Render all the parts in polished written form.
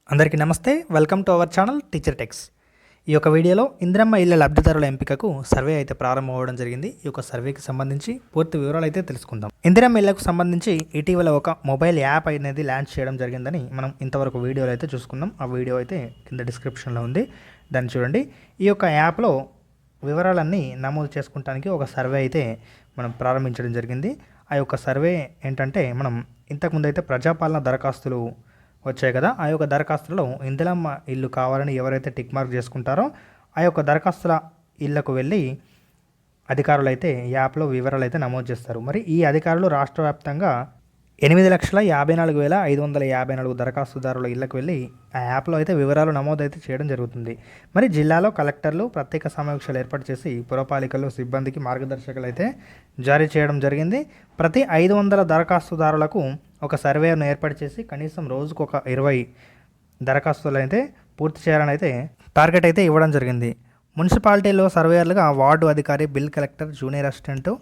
అందరికీ నమస్తే. Welcome to our channel teacher tax. ఈ యొక్క వీడియోలో ఇందిరమ్మ ఇళ్ల లబ్ధిదారుల ఎంపికకు సర్వే అయితే ప్రారంభం అవ్వడం జరిగింది. ఈ యొక్క సర్వేకి సంబంధించి పూర్తి వివరాలు అయితే తెలుసుకుందాం. ఇందిరమ్మ ఇళ్లకు సంబంధించి ఇటీవల ఒక మొబైల్ యాప్ అనేది లాంచ్ చేయడం జరిగిందని మనం ఇంతవరకు వీడియోలో అయితే చూసుకున్నాం. ఆ వీడియో అయితే కింద డిస్క్రిప్షన్లో ఉంది, దాన్ని చూడండి. ఈ యొక్క యాప్లో వివరాలన్నీ నమోదు చేసుకోవడానికి ఒక సర్వే అయితే మనం ప్రారంభించడం జరిగింది. ఆ యొక్క సర్వే ఏంటంటే, మనం ఇంతకుముందు అయితే ప్రజాపాలన దరఖాస్తులు వచ్చాయి కదా, ఆ యొక్క దరఖాస్తులలో ఇందిరమ్మ ఇల్లు కావాలని ఎవరైతే టిక్ మార్క్ చేసుకుంటారో ఆ యొక్క దరఖాస్తుల ఇళ్లకు వెళ్ళి అధికారులు అయితే యాప్లో వివరాలు అయితే నమోదు చేస్తారు. మరి ఈ అధికారులు రాష్ట్ర వ్యాప్తంగా 8,54,554 దరఖాస్తుదారుల ఇళ్లకు వెళ్ళి ఆ యాప్లో అయితే వివరాలు నమోదు అయితే చేయడం జరుగుతుంది. మరి జిల్లాలో కలెక్టర్లు ప్రత్యేక సమీక్షలు ఏర్పాటు చేసి పురపాలికలు సిబ్బందికి మార్గదర్శకాలు అయితే జారీ చేయడం జరిగింది. ప్రతి 500 దరఖాస్తుదారులకు ఒక సర్వేను ఏర్పాటు చేసి కనీసం రోజుకు ఒక 20 దరఖాస్తులు అయితే పూర్తి చేయాలని అయితే టార్గెట్ అయితే ఇవ్వడం జరిగింది. మున్సిపాలిటీలో సర్వేయర్లుగా వార్డు అధికారి, బిల్ కలెక్టర్, జూనియర్ అసిస్టెంటు,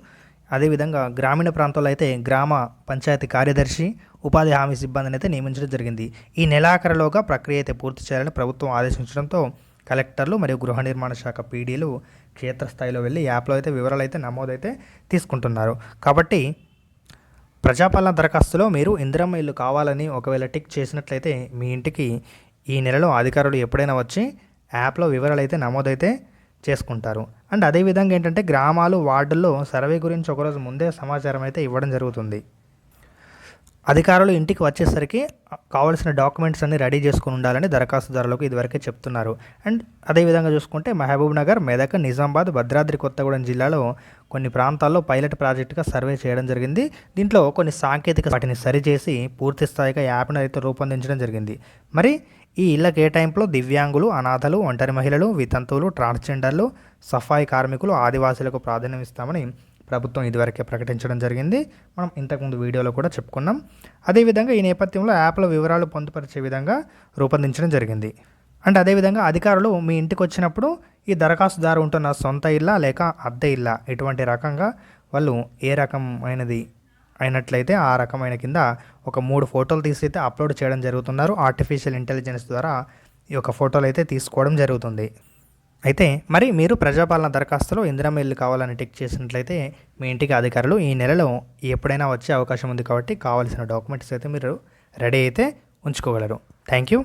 అదేవిధంగా గ్రామీణ ప్రాంతాల్లో అయితే గ్రామ పంచాయతీ కార్యదర్శి, ఉపాధి హామీ సిబ్బందిని అయితే నియమించడం జరిగింది. ఈ నెలాఖరులోగా ప్రక్రియ అయితే పూర్తి చేయాలని ప్రభుత్వం ఆదేశించడంతో కలెక్టర్లు మరియు గృహ నిర్మాణ శాఖ పీడీలు క్షేత్రస్థాయిలో వెళ్ళి యాప్లో అయితే వివరాలు అయితే నమోదైతే తీసుకుంటున్నారు. కాబట్టి ప్రజాపాలన దరఖాస్తులో మీరు ఇందిరమ్మ ఇల్లు కావాలని ఒకవేళ టిక్ చేసినట్లయితే మీ ఇంటికి ఈ నెలలో అధికారులు ఎప్పుడైనా వచ్చి యాప్లో వివరాలు అయితే నమోదైతే చేసుకుంటారు. అండ్ అదేవిధంగా ఏంటంటే, గ్రామాలు, వార్డుల్లో సర్వే గురించి ఒకరోజు ముందే సమాచారం అయితే ఇవ్వడం జరుగుతుంది. అధికారులు ఇంటికి వచ్చేసరికి కావాల్సిన డాక్యుమెంట్స్ అన్ని రెడీ చేసుకుని ఉండాలని దరఖాస్తుదారులకు ఇదివరకే చెప్తున్నారు. అండ్ అదేవిధంగా చూసుకుంటే మహబూబ్ నగర్, మెదక్, నిజామాబాద్, భద్రాద్రి కొత్తగూడెం జిల్లాలో కొన్ని ప్రాంతాల్లో పైలట్ ప్రాజెక్టుగా సర్వే చేయడం జరిగింది. దీంట్లో కొన్ని సాంకేతిక వాటిని సరిచేసి పూర్తి స్థాయిగా యాప్ను అయితే రూపొందించడం జరిగింది. మరి ఈ ఇళ్ల కేటాయింపులో దివ్యాంగులు, అనాథలు, ఒంటరి మహిళలు, వితంతువులు, ట్రాన్స్జెండర్లు, సఫాయి కార్మికులు, ఆదివాసీలకు ప్రాధాన్యం ఇస్తామని ప్రభుత్వం ఇదివరకే ప్రకటించడం జరిగింది. మనం ఇంతకుముందు వీడియోలో కూడా చెప్పుకున్నాం. అదేవిధంగా ఈ నేపథ్యంలో యాప్లో వివరాలు పొందుపరిచే విధంగా రూపొందించడం జరిగింది. అండ్ అదేవిధంగా అధికారులు మీ ఇంటికి వచ్చినప్పుడు ఈ దరఖాస్తుదారు ఉంటున్న సొంత ఇల్లా లేక అద్దె ఇల్లా, ఇటువంటి రకంగా వాళ్ళు ఏ రకమైనది అయినట్లయితే ఆ రకమైన కింద ఒక 3 ఫోటోలు తీసి అయితే అప్లోడ్ చేయడం జరుగుతున్నారు. ఆర్టిఫిషియల్ ఇంటెలిజెన్స్ ద్వారా ఈ యొక్క ఫోటోలు అయితే తీసుకోవడం జరుగుతుంది. అయితే మరి మీరు ప్రజాపాలన దరఖాస్తులో ఇందిరమ్మ ఇల్లు కావాలని టిక్ చేసినట్లయితే మీ ఇంటికి అధికారులు ఈ నెలలో ఎప్పుడైనా వచ్చే అవకాశం ఉంది. కాబట్టి కావాల్సిన డాక్యుమెంట్స్ అయితే మీరు రెడీ అయితే ఉంచుకోగలరు. Thank you.